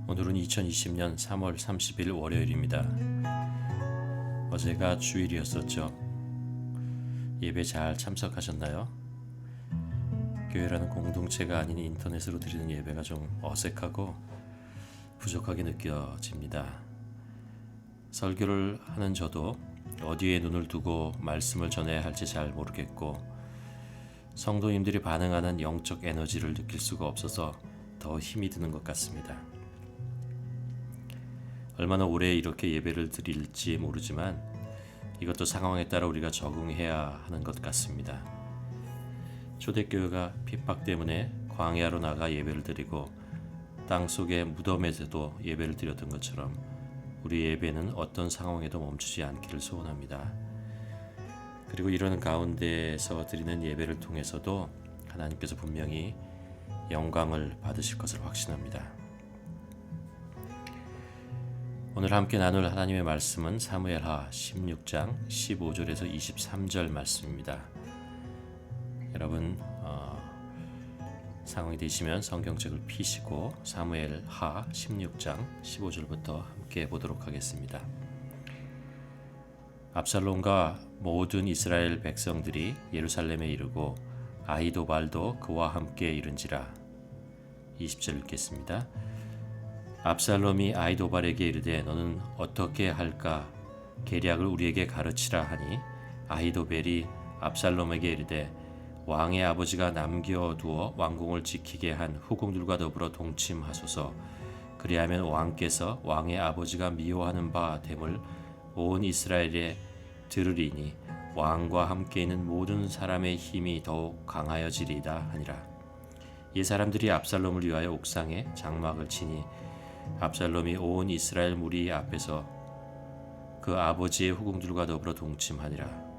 오늘은 2020년 3월 30일 월요일입니다. 어제가 주일이었었죠. 예배 잘 참석하셨나요? 교회라는 공동체가 아닌 인터넷으로 드리는 예배가 좀 어색하고 부족하게 느껴집니다. 설교를 하는 저도 어디에 눈을 두고 말씀을 전해야 할지 잘 모르겠고 성도님들이 반응하는 영적 에너지를 느낄 수가 없어서 더 힘이 드는 것 같습니다. 얼마나 오래 이렇게 예배를 드릴지 모르지만 이것도 상황에 따라 우리가 적응해야 하는 것 같습니다. 초대교회가 핍박 때문에 광야로 나가 예배를 드리고 땅속의 무덤에서도 예배를 드렸던 것처럼 우리 예배는 어떤 상황에도 멈추지 않기를 소원합니다. 그리고 이런 가운데에서 드리는 예배를 통해서도 하나님께서 분명히 영광을 받으실 것을 확신합니다. 오늘 함께 나눌 하나님의 말씀은 사무엘하 16장 15절에서 23절 말씀입니다. 여러분 상황이 되시면 성경책을 펴시고 사무엘하 16장 15절부터 함께 보도록 하겠습니다. 압살롬과 모든 이스라엘 백성들이 예루살렘에 이르고 아히도발도 그와 함께 이른지라. 20절 읽겠습니다. 압살롬이 아히도발에게 이르되 너는 어떻게 할까 계략을 우리에게 가르치라 하니 아히도벨이 압살롬에게 이르되 왕의 아버지가 남겨두어 왕궁을 지키게 한 후궁들과 더불어 동침하소서. 그리하면 왕께서 왕의 아버지가 미워하는 바 됨을 온 이스라엘에 들으리니 왕과 함께 있는 모든 사람의 힘이 더욱 강하여지리이다 하니라. 이 사람들이 압살롬을 위하여 옥상에 장막을 치니 압살롬이 온 이스라엘 무리 앞에서 그 아버지의 후궁들과 더불어 동침하니라.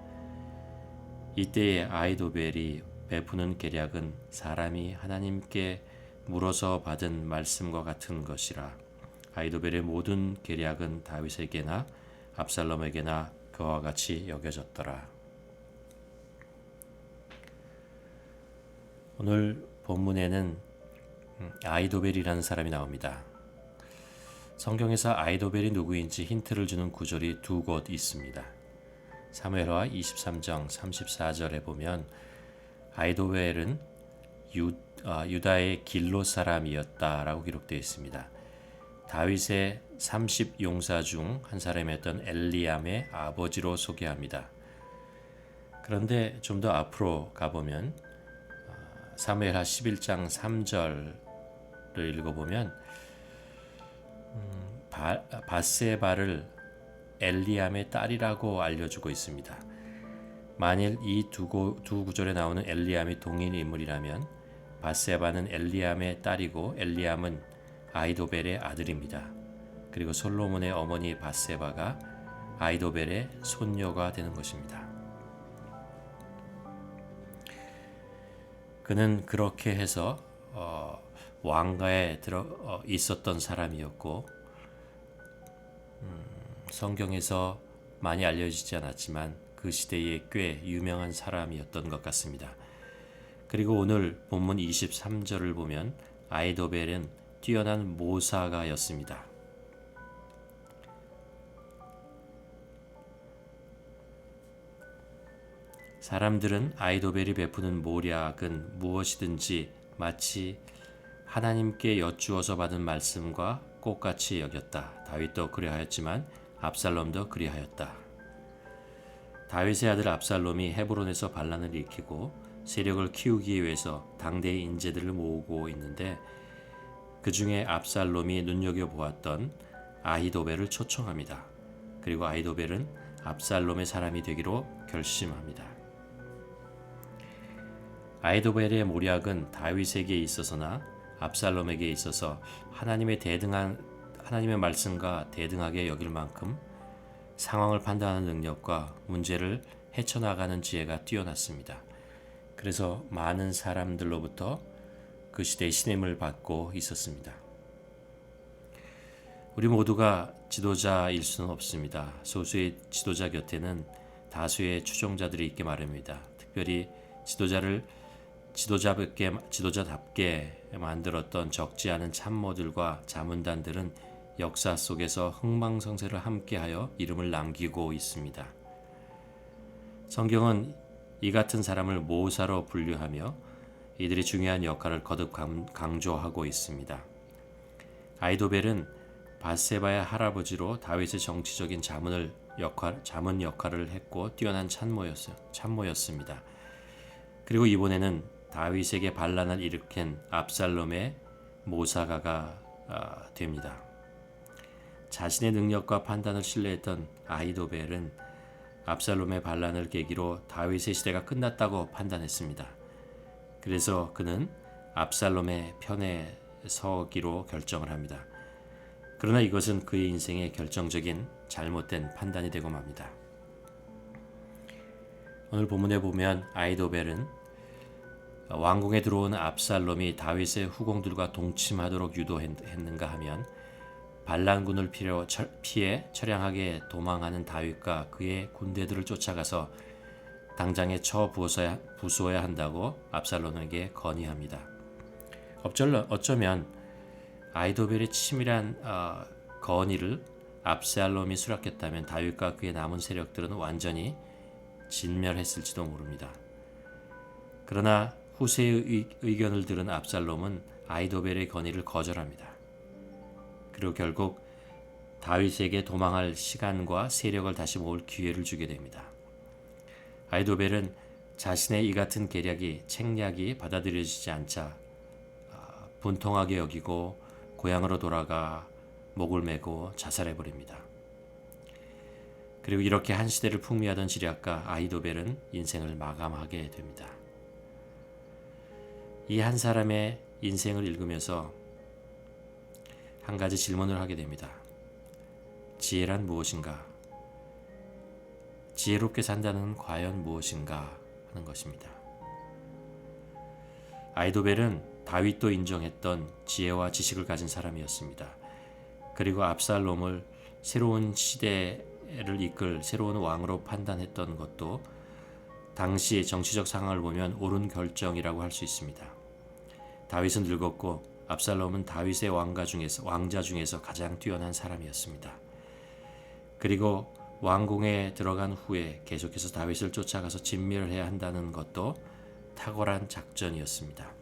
이때에 아히도벨이 베푸는 계략은 사람이 하나님께 물어서 받은 말씀과 같은 것이라. 아히도벨의 모든 계략은 다윗에게나 압살롬에게나 그와 같이 여겨졌더라. 오늘 본문에는 아히도벨이라는 사람이 나옵니다. 성경에서 아히도벨이 누구인지 힌트를 주는 구절이 두 곳 있습니다. 사무엘하 23장 34절에 보면 아히도벨은 유다의 길로 사람이었다라고 기록되어 있습니다. 다윗의 30용사 중 한 사람이었던 엘리암의 아버지로 소개합니다. 그런데 좀 더 앞으로 가보면 사무엘하 11장 3절을 읽어보면 밧세바를 엘리암의 딸이라고 알려주고 있습니다. 만일 이 두 구절에 나오는 엘리암이 동일 인물이라면 밧세바는 엘리암의 딸이고 엘리암은 아히도벨의 아들입니다. 그리고 솔로몬의 어머니 밧세바가 아히도벨의 손녀가 되는 것입니다. 그는 그렇게 해서 왕가에 있었던 사람이었고 성경에서 많이 알려지지 않았지만 그 시대에 꽤 유명한 사람이었던 것 같습니다. 그리고 오늘 본문 23절을 보면 아히도벨은 뛰어난 모사가였습니다. 사람들은 아히도벨이 베푸는 모략은 무엇이든지 마치 하나님께 여쭈어서 받은 말씀과 똑같이 여겼다. 다윗도 그리하였지만 압살롬도 그리하였다. 다윗의 아들 압살롬이 헤브론에서 반란을 일으키고 세력을 키우기 위해서 당대의 인재들을 모으고 있는데 그 중에 압살롬이 눈여겨보았던 아히도벨을 초청합니다. 그리고 아히도벨은 압살롬의 사람이 되기로 결심합니다. 아히도벨의 모략은 다윗에게 있어서나 압살롬에게 있어서 하나님의 말씀과 대등하게 여길 만큼 상황을 판단하는 능력과 문제를 헤쳐나가는 지혜가 뛰어났습니다. 그래서 많은 사람들로부터 그 시대의 신임을 받고 있었습니다. 우리 모두가 지도자일 수는 없습니다. 소수의 지도자 곁에는 다수의 추종자들이 있기 마련입니다. 특별히 지도자를 지도자답게 만들었던 적지 않은 참모들과 자문단들은 역사 속에서 흥망성쇠를 함께하여 이름을 남기고 있습니다. 성경은 이 같은 사람을 모사로 분류하며 이들이 중요한 역할을 거듭 강조하고 있습니다. 아이도벨은 밧세바의 할아버지로 다윗의 정치적인 자문 역할을 했고 뛰어난 참모였습니다. 그리고 이번에는 다윗에게 반란을 일으킨 압살롬의 모사가가 됩니다. 자신의 능력과 판단을 신뢰했던 아히도벨은 압살롬의 반란을 계기로 다윗의 시대가 끝났다고 판단했습니다. 그래서 그는 압살롬의 편에 서기로 결정을 합니다. 그러나 이것은 그의 인생의 결정적인 잘못된 판단이 되고 맙니다. 오늘 본문에 보면 아히도벨은 왕궁에 들어온 압살롬이 다윗의 후궁들과 동침하도록 유도했는가 하면 반란군을 피해 처량하게 도망하는 다윗과 그의 군대들을 쫓아가서 당장에 부수어야 한다고 압살롬에게 건의합니다. 어쩌면 아히도벨의 치밀한 건의를 압살롬이 수락했다면 다윗과 그의 남은 세력들은 완전히 진멸했을지도 모릅니다. 그러나 후세의 의견을 들은 압살롬은 아히도벨의 건의를 거절합니다. 그리고 결국 다윗에게 도망할 시간과 세력을 다시 모을 기회를 주게 됩니다. 아히도벨은 자신의 이 같은 책략이 받아들여지지 않자 분통하게 여기고 고향으로 돌아가 목을 메고 자살해버립니다. 그리고 이렇게 한 시대를 풍미하던 지략가 아히도벨은 인생을 마감하게 됩니다. 이 한 사람의 인생을 읽으면서 한 가지 질문을 하게 됩니다. 지혜란 무엇인가? 지혜롭게 산다는 과연 무엇인가 하는 것입니다. 아히도벨은 다윗도 인정했던 지혜와 지식을 가진 사람이었습니다. 그리고 압살롬을 새로운 시대를 이끌 새로운 왕으로 판단했던 것도 당시 정치적 상황을 보면 옳은 결정이라고 할 수 있습니다. 다윗은 늙었고 압살롬은 다윗의 왕자 중에서 가장 뛰어난 사람이었습니다. 그리고 왕궁에 들어간 후에 계속해서 다윗을 쫓아가서 진멸해야 한다는 것도 탁월한 작전이었습니다.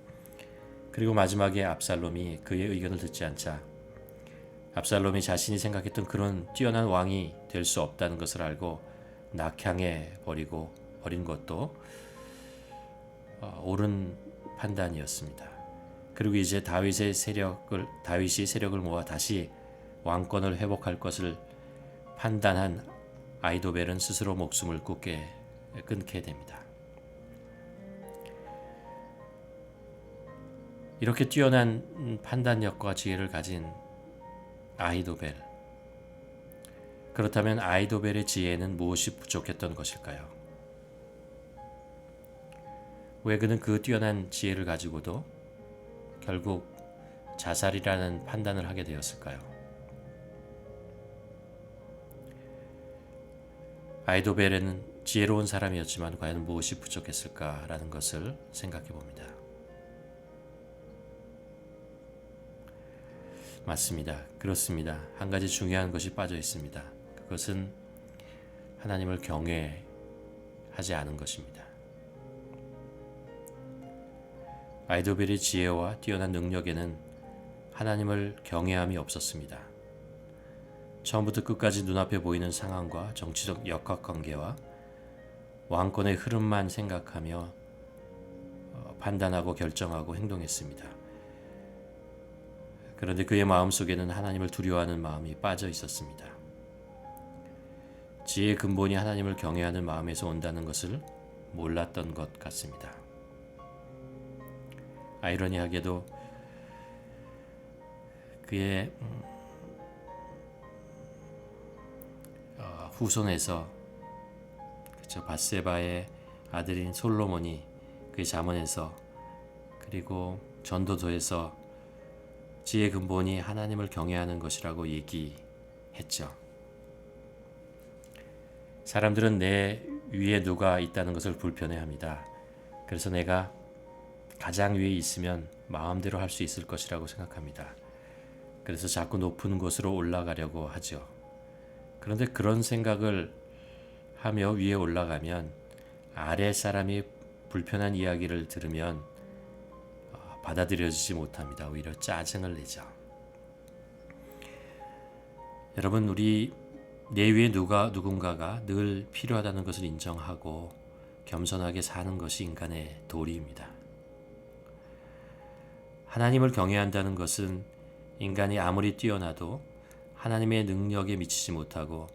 그리고 마지막에 압살롬이 그의 의견을 듣지 않자 압살롬이 자신이 생각했던 그런 뛰어난 왕이 될 수 없다는 것을 알고 낙향해 버린 것도 옳은 판단이었습니다. 그리고 이제 다윗이 세력을 모아 다시 왕권을 회복할 것을 판단한 아히도벨은 스스로 목숨을 끊게 됩니다. 이렇게 뛰어난 판단력과 지혜를 가진 아히도벨. 그렇다면 아히도벨의 지혜는 무엇이 부족했던 것일까요? 왜 그는 그 뛰어난 지혜를 가지고도 결국 자살이라는 판단을 하게 되었을까요? 아히도벨은 지혜로운 사람이었지만 과연 무엇이 부족했을까라는 것을 생각해 봅니다. 맞습니다. 그렇습니다. 한 가지 중요한 것이 빠져 있습니다. 그것은 하나님을 경외하지 않은 것입니다. 아히도벨의 지혜와 뛰어난 능력에는 하나님을 경외함이 없었습니다. 처음부터 끝까지 눈앞에 보이는 상황과 정치적 역학관계와 왕권의 흐름만 생각하며 판단하고 결정하고 행동했습니다. 그런데 그의 마음속에는 하나님을 두려워하는 마음이 빠져 있었습니다. 지혜의 근본이 하나님을 경외하는 마음에서 온다는 것을 몰랐던 것 같습니다. 아이러니하게도 그의 후손에서 밧세바의 아들인 솔로몬이 그의 잠언에서 그리고 전도서에서 지혜의 근본이 하나님을 경외하는 것이라고 얘기했죠. 사람들은 내 위에 누가 있다는 것을 불편해합니다. 그래서 내가 가장 위에 있으면 마음대로 할 수 있을 것이라고 생각합니다. 그래서 자꾸 높은 곳으로 올라가려고 하죠. 그런데 그런 생각을 하며 위에 올라가면 아래 사람이 불편한 이야기를 들으면 받아들여지지 못합니다. 오히려 짜증을 내죠. 여러분, 우리 내 위에 누군가가 늘 필요하다는 것을 인정하고 겸손하게 사는 것이 인간의 도리입니다. 하나님을 경외한다는 것은 인간이 아무리 뛰어나도 하나님의 능력에 미치지 못하고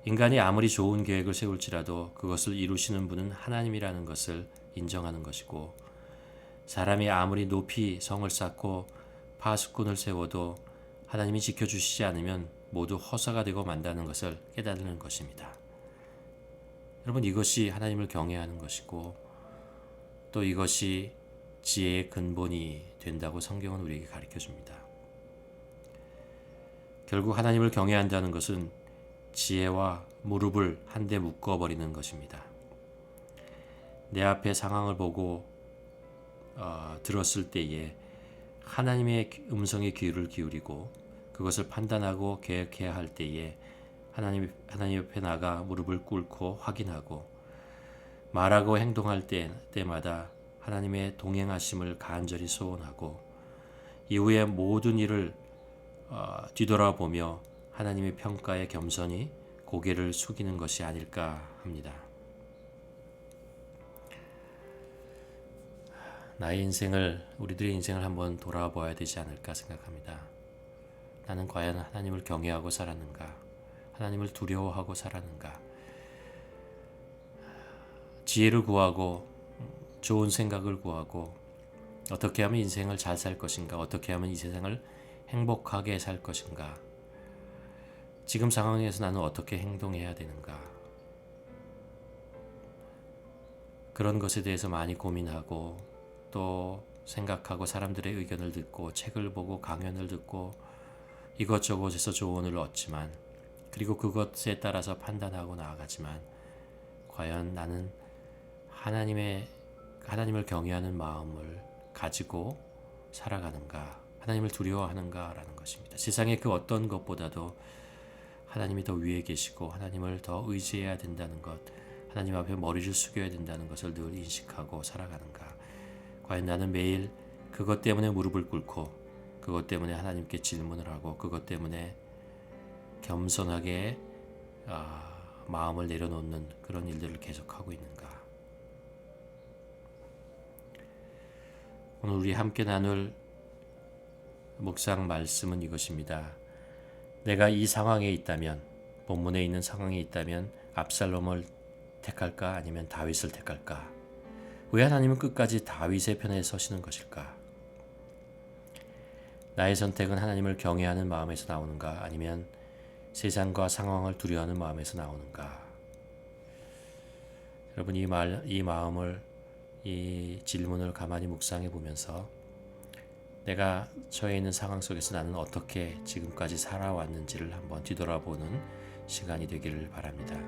인간이 아무리 좋은 계획을 세울지라도 그것을 이루시는 분은 하나님이라는 것을 인정하는 것이고, 사람이 아무리 높이 성을 쌓고 파수꾼을 세워도 하나님이 지켜주시지 않으면 모두 허사가 되고 만다는 것을 깨닫는 것입니다. 여러분, 이것이 하나님을 경외하는 것이고 또 이것이 지혜의 근본이 된다고 성경은 우리에게 가르쳐 줍니다. 결국 하나님을 경외한다는 것은 지혜와 무릎을 한데 묶어버리는 것입니다. 내 앞에 상황을 보고 들었을 때에 하나님의 음성에 귀를 기울이고 그것을 판단하고 계획해야 할 때에 하나님 옆에 나가 무릎을 꿇고 확인하고 말하고 행동할 때마다 하나님의 동행하심을 간절히 소원하고 이후에 모든 일을 뒤돌아보며 하나님의 평가에 겸손히 고개를 숙이는 것이 아닐까 합니다. 나의 인생을, 우리들의 인생을 한번 돌아보아야 되지 않을까 생각합니다. 나는 과연 하나님을 경외하고 살았는가? 하나님을 두려워하고 살았는가? 지혜를 구하고 좋은 생각을 구하고 어떻게 하면 인생을 잘 살 것인가? 어떻게 하면 이 세상을 행복하게 살 것인가? 지금 상황에서 나는 어떻게 행동해야 되는가? 그런 것에 대해서 많이 고민하고 또 생각하고 사람들의 의견을 듣고 책을 보고 강연을 듣고 이것저것에서 조언을 얻지만, 그리고 그것에 따라서 판단하고 나아가지만 과연 나는 하나님을 경외하는 마음을 가지고 살아가는가, 하나님을 두려워하는가라는 것입니다. 세상의 그 어떤 것보다도 하나님이 더 위에 계시고 하나님을 더 의지해야 된다는 것, 하나님 앞에 머리를 숙여야 된다는 것을 늘 인식하고 살아가는가. 과연 나는 매일 그것 때문에 무릎을 꿇고 그것 때문에 하나님께 질문을 하고 그것 때문에 겸손하게 마음을 내려놓는 그런 일들을 계속하고 있는가. 오늘 우리 함께 나눌 묵상 말씀은 이것입니다. 내가 이 상황에 있다면, 본문에 있는 상황에 있다면 압살롬을 택할까 아니면 다윗을 택할까? 왜 하나님은 끝까지 다윗의 편에 서시는 것일까? 나의 선택은 하나님을 경외하는 마음에서 나오는가 아니면 세상과 상황을 두려워하는 마음에서 나오는가? 여러분, 이 질문을 가만히 묵상해 보면서 내가 처해 있는 상황 속에서 나는 어떻게 지금까지 살아왔는지를 한번 뒤돌아보는 시간이 되기를 바랍니다.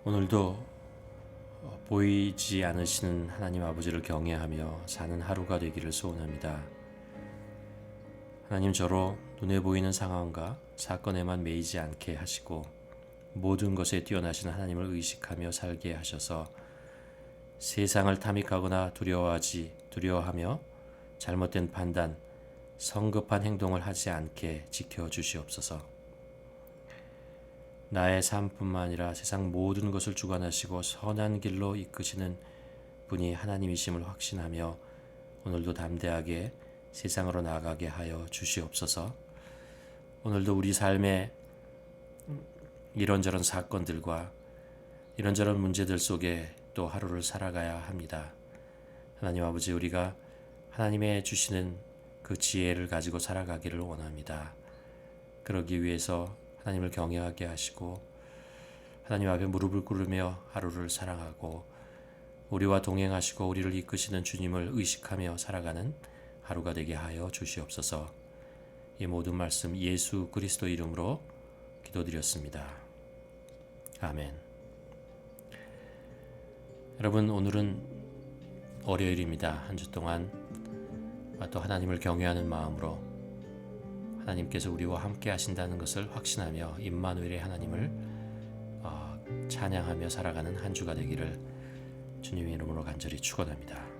오늘도 보이지 않으시는 하나님 아버지를 경외하며 사는 하루가 되기를 소원합니다. 하나님, 저로 눈에 보이는 상황과 사건에만 매이지 않게 하시고 모든 것에 뛰어나신 하나님을 의식하며 살게 하셔서 세상을 탐닉하거나 두려워하며 잘못된 판단, 성급한 행동을 하지 않게 지켜주시옵소서. 나의 삶뿐만 아니라 세상 모든 것을 주관하시고 선한 길로 이끄시는 분이 하나님이심을 확신하며 오늘도 담대하게 세상으로 나아가게 하여 주시옵소서. 오늘도 우리 삶의 이런저런 사건들과 이런저런 문제들 속에 또 하루를 살아가야 합니다. 하나님 아버지, 우리가 하나님의 주시는 그 지혜를 가지고 살아가기를 원합니다. 그러기 위해서 하나님을 경외하게 하시고 하나님 앞에 무릎을 꿇으며 하루를 살아가고 우리와 동행하시고 우리를 이끄시는 주님을 의식하며 살아가는 하루가 되게 하여 주시옵소서. 이 모든 말씀 예수 그리스도 이름으로 기도드렸습니다. 아멘. 여러분, 오늘은 월요일입니다. 한 주 동안 또 하나님을 경외하는 마음으로 하나님께서 우리와 함께 하신다는 것을 확신하며 임마누엘의 하나님을 찬양하며 살아가는 한 주가 되기를 주님의 이름으로 간절히 축원합니다.